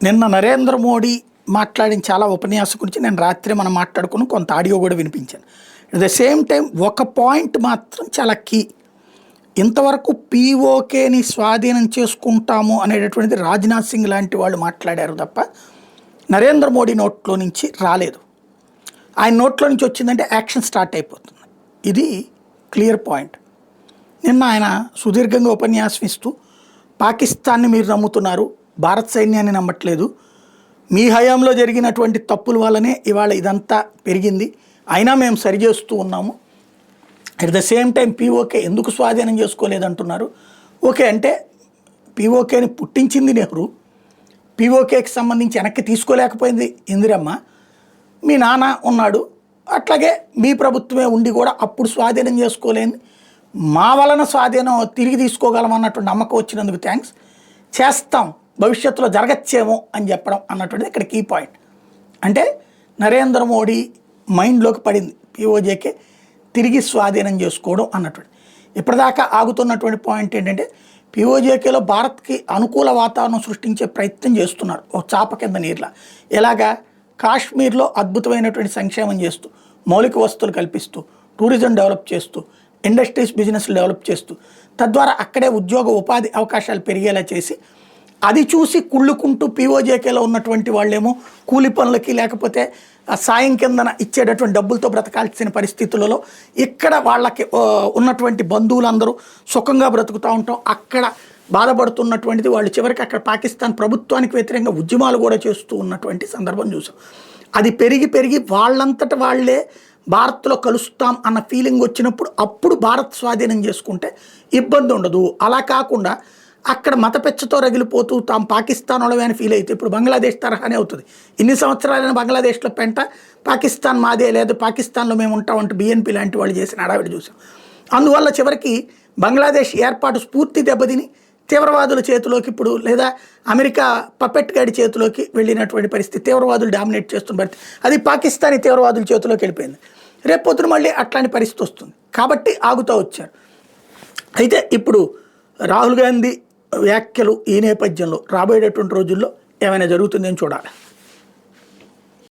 నిన్న నరేంద్ర మోడీ మాట్లాడిన చాలా ఉపన్యాసం గురించి నేను రాత్రి మనం మాట్లాడుకుని కొంత ఆడియో కూడా వినిపించాను. అట్ ద సేమ్ టైం ఒక పాయింట్ మాత్రం చాలా కీ. ఇంతవరకు పీఓకేని స్వాధీనం చేసుకుంటాము అనేటటువంటిది రాజ్నాథ్ సింగ్ లాంటి వాళ్ళు మాట్లాడారు తప్ప నరేంద్ర మోడీ నోట్లో నుంచి రాలేదు. ఆయన నోట్లో నుంచి వచ్చిందంటే యాక్షన్ స్టార్ట్ అయిపోతుంది. ఇది క్లియర్ పాయింట్. నిన్న ఆయన సుదీర్ఘంగా ఉపన్యాసం ఇస్తూ పాకిస్తాన్ని మీరు నమ్ముతున్నారు, భారత సైన్యాన్ని నమ్మట్లేదు, మీ హయాంలో జరిగినటువంటి తప్పుల వల్లనే ఇవాళ ఇదంతా పెరిగింది, అయినా మేము సరిచేస్తూ ఉన్నాము. At the same time PoK ఎందుకు స్వాధీనం చేసుకోలేదంటున్నారు. ఓకే అంటే పీఓకేని పుట్టించింది నెహ్రూ, పీఓకేకి సంబంధించి వెనక్కి తీసుకోలేకపోయింది ఇందిరమ్మ, మీ నాన్న ఉన్నాడు, అట్లాగే మీ ప్రభుత్వమే ఉండి కూడా అప్పుడు స్వాధీనం చేసుకోలేని మా వలన స్వాధీనం తిరిగి తీసుకోగలం అన్నటువంటి నమ్మకం వచ్చినందుకు థ్యాంక్స్, చేస్తాం, భవిష్యత్తులో జరగచ్చేమో అని చెప్పడం అన్నటువంటిది ఇక్కడ కీ పాయింట్. అంటే నరేంద్ర మోడీ మైండ్లోకి పడింది పీఓజేకే తిరిగి స్వాధీనం చేసుకోవడం అన్నటువంటి. ఇప్పటిదాకా ఆగుతున్నటువంటి పాయింట్ ఏంటంటే పీఓజేకేలో భారత్కి అనుకూల వాతావరణం సృష్టించే ప్రయత్నం చేస్తున్నారు ఒక చాప కింద నీరులా. ఎలాగా? కాశ్మీర్లో అద్భుతమైనటువంటి సంక్షేమం చేస్తూ, మౌలిక వసతులు కల్పిస్తూ, టూరిజం డెవలప్ చేస్తూ, ఇండస్ట్రీస్ బిజినెస్లు డెవలప్ చేస్తూ, తద్వారా అక్కడే ఉద్యోగ ఉపాధి అవకాశాలు పెరిగేలా చేసి, అది చూసి కుళ్ళుకుంటూ పీఓజేకేలో ఉన్నటువంటి వాళ్ళేమో కూలి పనులకి లేకపోతే సాయం కిందన ఇచ్చేటటువంటి డబ్బులతో బ్రతకాల్సిన పరిస్థితులలో ఇక్కడ వాళ్ళకి ఉన్నటువంటి బంధువులందరూ సుఖంగా బ్రతుకుతూ ఉంటాం, అక్కడ బాధపడుతున్నటువంటిది వాళ్ళు చివరికి అక్కడ పాకిస్తాన్ ప్రభుత్వానికి వ్యతిరేకంగా ఉద్యమాలు కూడా చేస్తూ ఉన్నటువంటి సందర్భం చూసాం. అది పెరిగి పెరిగి వాళ్ళంతట వాళ్ళే భారత్లో కలుస్తాం అన్న ఫీలింగ్ వచ్చినప్పుడు అప్పుడు భారత్ స్వాధీనం చేసుకుంటే ఇబ్బంది ఉండదు. అలా కాకుండా అక్కడ మతపెచ్చతో రగిలిపోతూ తాము పాకిస్తాన్ వాళ్ళమే అని ఫీల్ అయితే ఇప్పుడు బంగ్లాదేశ్ తరహానే అవుతుంది. ఇన్ని సంవత్సరాలైన బంగ్లాదేశ్లో పెంట పాకిస్తాన్ మాదే, లేదు పాకిస్తాన్లో మేము ఉంటామంటూ బీఎన్పీ లాంటి వాళ్ళు చేసిన హడావిడి చూసాం. అందువల్ల చివరికి బంగ్లాదేశ్ ఏర్పాటు స్ఫూర్తి దెబ్బతిని తీవ్రవాదుల చేతిలోకి ఇప్పుడు, లేదా అమెరికా పపెట్ గాడి చేతిలోకి వెళ్ళినటువంటి పరిస్థితి, తీవ్రవాదులు డామినేట్ చేస్తున్న పరిస్థితి, అది పాకిస్తానీ తీవ్రవాదుల చేతిలోకి వెళ్ళిపోయింది. రేపు పొద్దున మళ్ళీ అట్లాంటి పరిస్థితి వస్తుంది కాబట్టి ఆగుతూ వచ్చారు. అయితే ఇప్పుడు రాహుల్ గాంధీ వ్యాఖ్యలు ఈ నేపథ్యంలో రాబోయేటటువంటి రోజుల్లో ఏమైనా జరుగుతుందని చూడాలి.